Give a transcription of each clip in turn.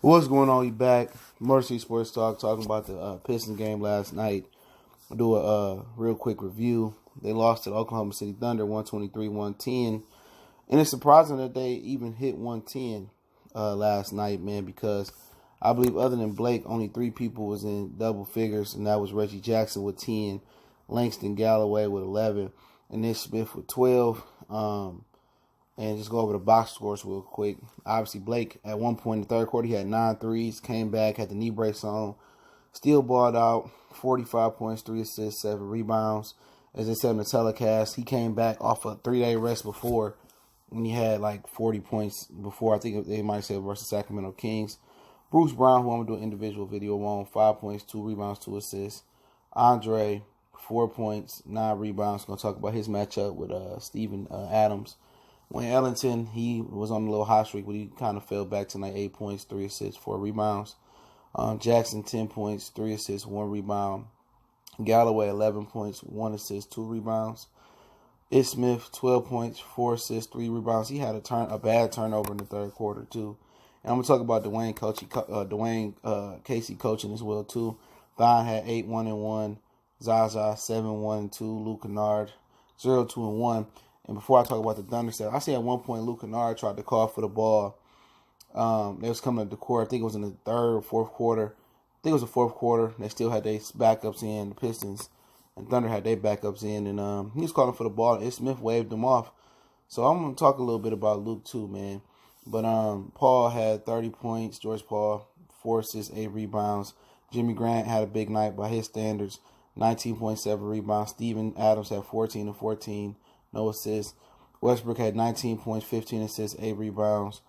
What's going on? You back? Mercy Sports Talk talking about the Pistons game last night. I'll do a real quick review. They lost to the Oklahoma City Thunder 123-110. And it's surprising that they even hit 110 last night, man, because I believe other than Blake, only 3 people was in double figures, and that was Reggie Jackson with 10, Langston Galloway with 11, and Nick Smith with 12. And just go over the box scores real quick. Obviously, Blake, at one point in the third quarter, he had 9 threes, came back, had the knee brace on, still balled out, 45 points, 3 assists, 7 rebounds. As they said in the telecast, he came back off a 3-day rest before when he had like 40 points before. I think they might say versus Sacramento Kings. Bruce Brown, who I'm going to do an individual video on, 5 points, 2 rebounds, 2 assists. Andre, 4 points, 9 rebounds. Going to talk about his matchup with Steven Adams. Wayne Ellington, he was on a little hot streak, but he kind of fell back tonight. 8 points, 3 assists, 4 rebounds. Jackson, 10 points, 3 assists, 1 rebound. Galloway, 11 points, 1 assist, 2 rebounds. Ish Smith, 12 points, 4 assists, 3 rebounds. He had a bad turnover in the third quarter, too. And I'm going to talk about Dwayne Casey coaching as well, too. Thon had 8-1-1. Zaza, 7-1-2. Luke Kennard, 0-2-1. And before I talk about the Thunder set, I see at one point Luke Kennard tried to call for the ball. They was coming up the court. I think it was in the third or fourth quarter. I think it was the fourth quarter. They still had their backups in, the Pistons. And Thunder had their backups in. And he was calling for the ball. And Smith waved him off. So I'm going to talk a little bit about Luke too, man. But Paul had 30 points. George Paul, 4 assists, 8 rebounds. Jimmy Grant had a big night by his standards. 19.7 rebounds. Steven Adams had 14 and 14. No assists. Westbrook had 19 points, 15 assists, 8 rebounds.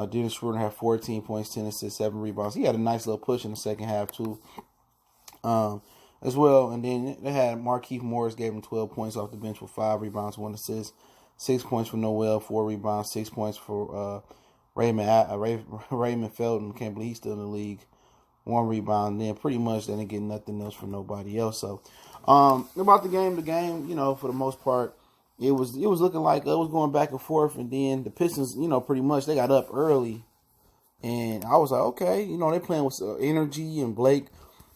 Dennis Schroeder had 14 points, 10 assists, 7 rebounds. He had a nice little push in the second half, too, as well. And then they had Markieff Morris gave him 12 points off the bench with 5 rebounds, 1 assist. 6 points for Noel, 4 rebounds, 6 points for Raymond Felton. Can't believe he's still in the league. 1 rebound. And then pretty much they didn't get nothing else from nobody else. So about the game, for the most part, it was looking like it was going back and forth, and then the Pistons, pretty much they got up early, and I was like, okay, they playing with energy, and Blake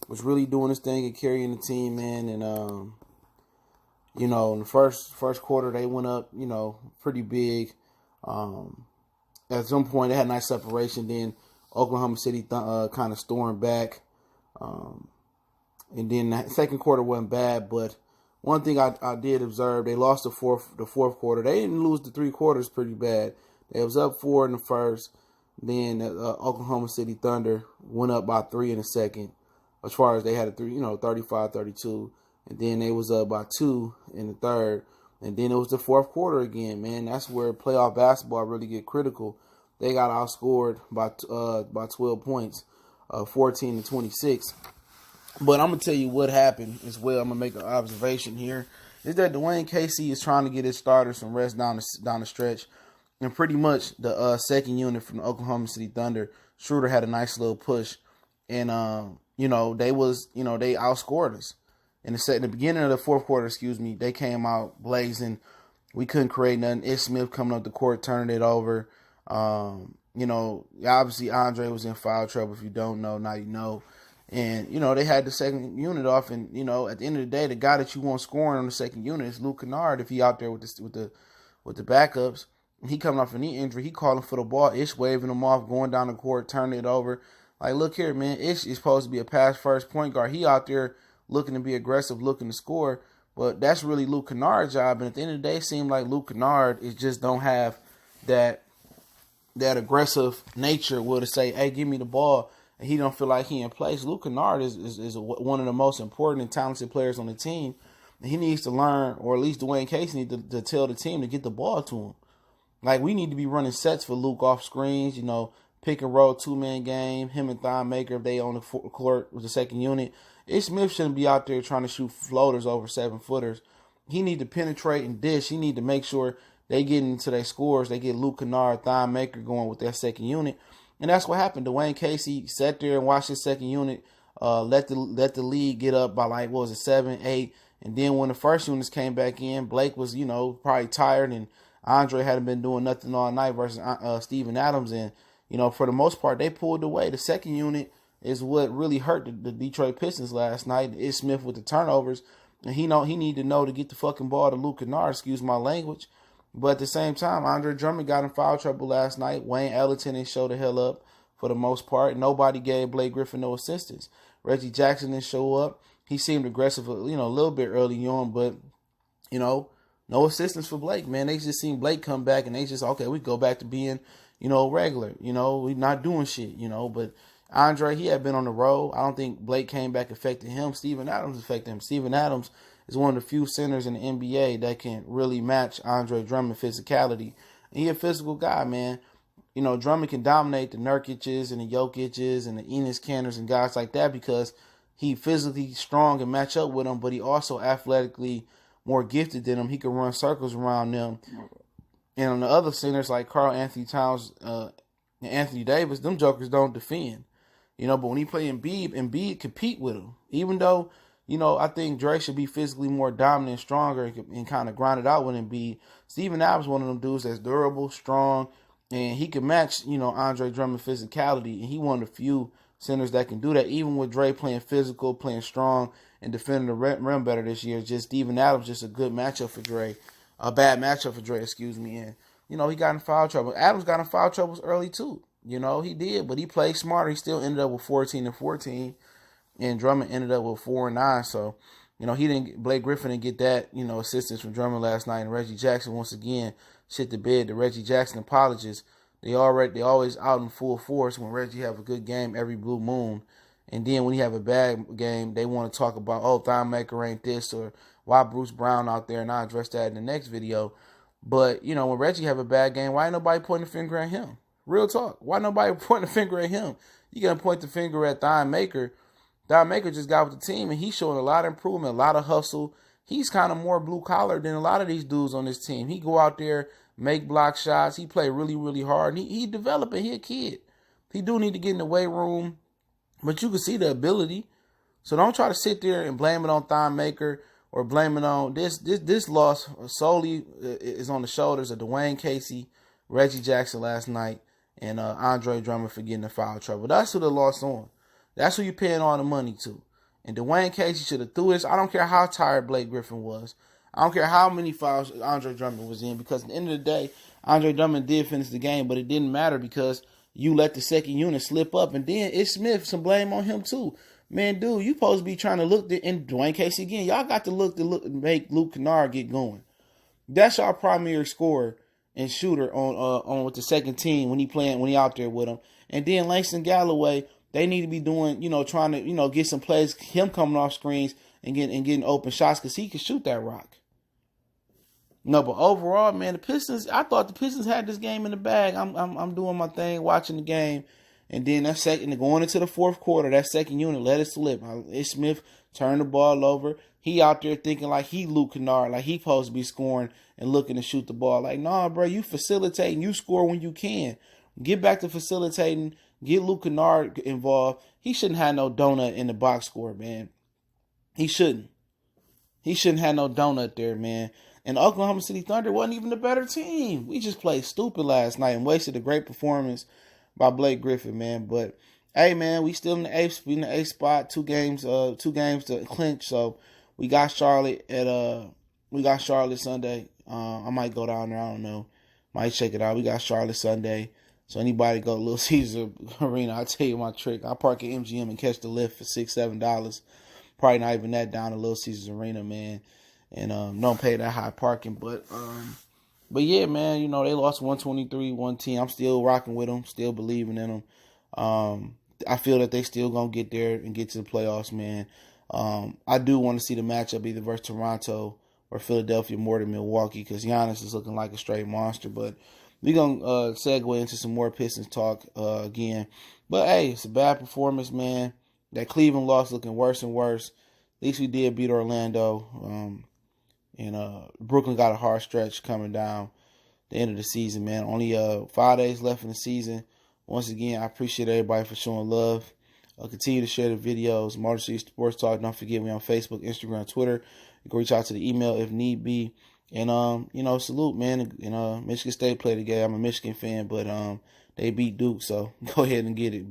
was really doing his thing and carrying the team, man, and in the first quarter they went up, pretty big. At some point they had nice separation, then Oklahoma City kind of stormed back, and then the second quarter wasn't bad, but one thing I did observe, they lost the fourth quarter. They didn't lose the 3 quarters pretty bad. They was up 4 in the first. Then Oklahoma City Thunder went up by 3 in the second. As far as they had a 35-32. And then they was up by 2 in the third. And then it was the fourth quarter again, man. That's where playoff basketball really get critical. They got outscored by 12 points, 14-26. But I'm going to tell you what happened as well. I'm going to make an observation here. Is that Dwayne Casey is trying to get his starters some rest down the stretch. And pretty much the second unit from the Oklahoma City Thunder, Schroeder had a nice little push. And, they outscored us. In the beginning of the fourth quarter, they came out blazing. We couldn't create nothing. Ish Smith coming up the court, turning it over. Obviously Andre was in foul trouble. If you don't know, now you know. And, they had the second unit off. And, at the end of the day, the guy that you want scoring on the second unit is Luke Kennard if he out there with the backups. And he coming off a knee injury. He calling for the ball. Ish waving him off, going down the court, turning it over. Like, look here, man. Ish is supposed to be a pass-first point guard. He out there looking to be aggressive, looking to score. But that's really Luke Kennard's job. And at the end of the day, it seemed like Luke Kennard just don't have that aggressive nature to say, hey, give me the ball. And he don't feel like he in place. Luke Kennard is one of the most important and talented players on the team. And he needs to learn, or at least Dwayne Casey needs to tell the team to get the ball to him. Like, we need to be running sets for Luke off screens, pick and roll 2-man game. Him and Thon Maker, if they on the court with the second unit. Ish Smith shouldn't be out there trying to shoot floaters over 7-footers. He need to penetrate and dish. He need to make sure they get into their scores. They get Luke Kennard, Thon Maker going with their second unit. And that's what happened. Dwayne Casey sat there and watched his second unit, let the lead get up by 7, 8. And then when the first units came back in, Blake was, probably tired, and Andre hadn't been doing nothing all night versus Steven Adams. And, For the most part, they pulled away. The second unit is what really hurt the Detroit Pistons last night. It's Smith with the turnovers. And he need to know to get the fucking ball to Luke Kennard, excuse my language. But at the same time, Andre Drummond got in foul trouble last night. Wayne Ellington didn't show the hell up for the most part. Nobody gave Blake Griffin no assistance. Reggie Jackson didn't show up. He seemed aggressive, a little bit early on, but, no assistance for Blake, man. They just seen Blake come back and they just, okay, we go back to being, regular. We not doing shit, But Andre, he had been on the road. I don't think Blake came back affected him. Steven Adams affected him. Steven Adams is one of the few centers in the NBA that can really match Andre Drummond's physicality. And he a physical guy, man. Drummond can dominate the Nurkic's and the Jokic's and the Enes Kanters and guys like that because he physically strong and match up with them, but he also athletically more gifted than them. He can run circles around them. And on the other centers like Karl Anthony Towns and Anthony Davis, them jokers don't defend. But when he play Embiid compete with him. Even though, I think Dre should be physically more dominant and stronger and kind of grind it out with Embiid. Steven Adams one of them dudes that's durable, strong, and he can match, Andre Drummond's physicality. And he one of the few centers that can do that. Even with Dre playing physical, playing strong, and defending the rim better this year. Just Steven Adams, just a good matchup for Dre. A bad matchup for Dre, excuse me. And, he got in foul trouble. Adams got in foul troubles early too. He did, but he played smarter. He still ended up with 14 and 14, and Drummond ended up with 4 and 9. So, Blake Griffin didn't get that, assistance from Drummond last night. And Reggie Jackson once again shit the bed. The Reggie Jackson apologists, they always out in full force when Reggie have a good game every blue moon, and then when he have a bad game, they want to talk about Thon Maker ain't this or why Bruce Brown out there, and I'll address that in the next video. But when Reggie have a bad game, why ain't nobody pointing the finger at him? Real talk. Why nobody pointing the finger at him? You gonna point the finger at Thon Maker. Thon Maker just got with the team, and he's showing a lot of improvement, a lot of hustle. He's kind of more blue collar than a lot of these dudes on this team. He go out there, make block shots. He play really, really hard. And he developing. He a kid. He do need to get in the weight room, but you can see the ability. So don't try to sit there and blame it on Thon Maker or blame it on this loss solely is on the shoulders of Dwayne Casey, Reggie Jackson last night, and Andre Drummond for getting in foul trouble. That's who the loss on. That's who you're paying all the money to. And Dwayne Casey should have threw this. I don't care how tired Blake Griffin was. I don't care how many fouls Andre Drummond was in, because at the end of the day, Andre Drummond did finish the game, but it didn't matter because you let the second unit slip up. And then it's Smith, some blame on him too. Man, dude, you supposed to be trying to look in Dwayne Casey again. Y'all got to look make Luke Kennard get going. That's our primary scorer and shooter on with the second team when he out there with them. And then Langston Galloway, they need to be doing, trying to, get some plays, him coming off screens and getting open shots because he can shoot that rock. No, but overall, man, the Pistons, I thought the Pistons had this game in the bag. I'm doing my thing, watching the game. And then going into the fourth quarter, that second unit let it slip. Ish Smith turned the ball over. He out there thinking like he Luke Kennard, like he supposed to be scoring and looking to shoot the ball. Like, nah, bro, you facilitating. You score when you can. Get back to facilitating. Get Luke Kennard involved. He shouldn't have no donut in the box score, man. He shouldn't. He shouldn't have no donut there, man. And Oklahoma City Thunder wasn't even the better team. We just played stupid last night and wasted a great performance by Blake Griffin, man. But hey, man, we still in the eighth spot. Two games to clinch. So we got Charlotte Sunday. I might go down there. I don't know. Might check it out. We got Charlotte Sunday. So anybody go to Little Caesar Arena, I'll tell you my trick. I park at MGM and catch the lift for $6-7. Probably not even that down to Little Caesars Arena, man. And don't pay that high parking. But yeah, man, they lost 123-110. I'm still rocking with them, still believing in them. I feel that they still gonna get there and get to the playoffs, man. I do want to see the matchup either versus Toronto or Philadelphia more than Milwaukee, because Giannis is looking like a straight monster. But we're going to segue into some more Pistons talk again. But, hey, it's a bad performance, man. That Cleveland loss looking worse and worse. At least we did beat Orlando. And Brooklyn got a hard stretch coming down the end of the season, man. Only 5 days left in the season. Once again, I appreciate everybody for showing love. Continue to share the videos. Motor City Sports Talk. Don't forget me on Facebook, Instagram, Twitter. You can reach out to the email if need be. And salute, man. And Michigan State played the game. I'm a Michigan fan, but they beat Duke, so go ahead and get it.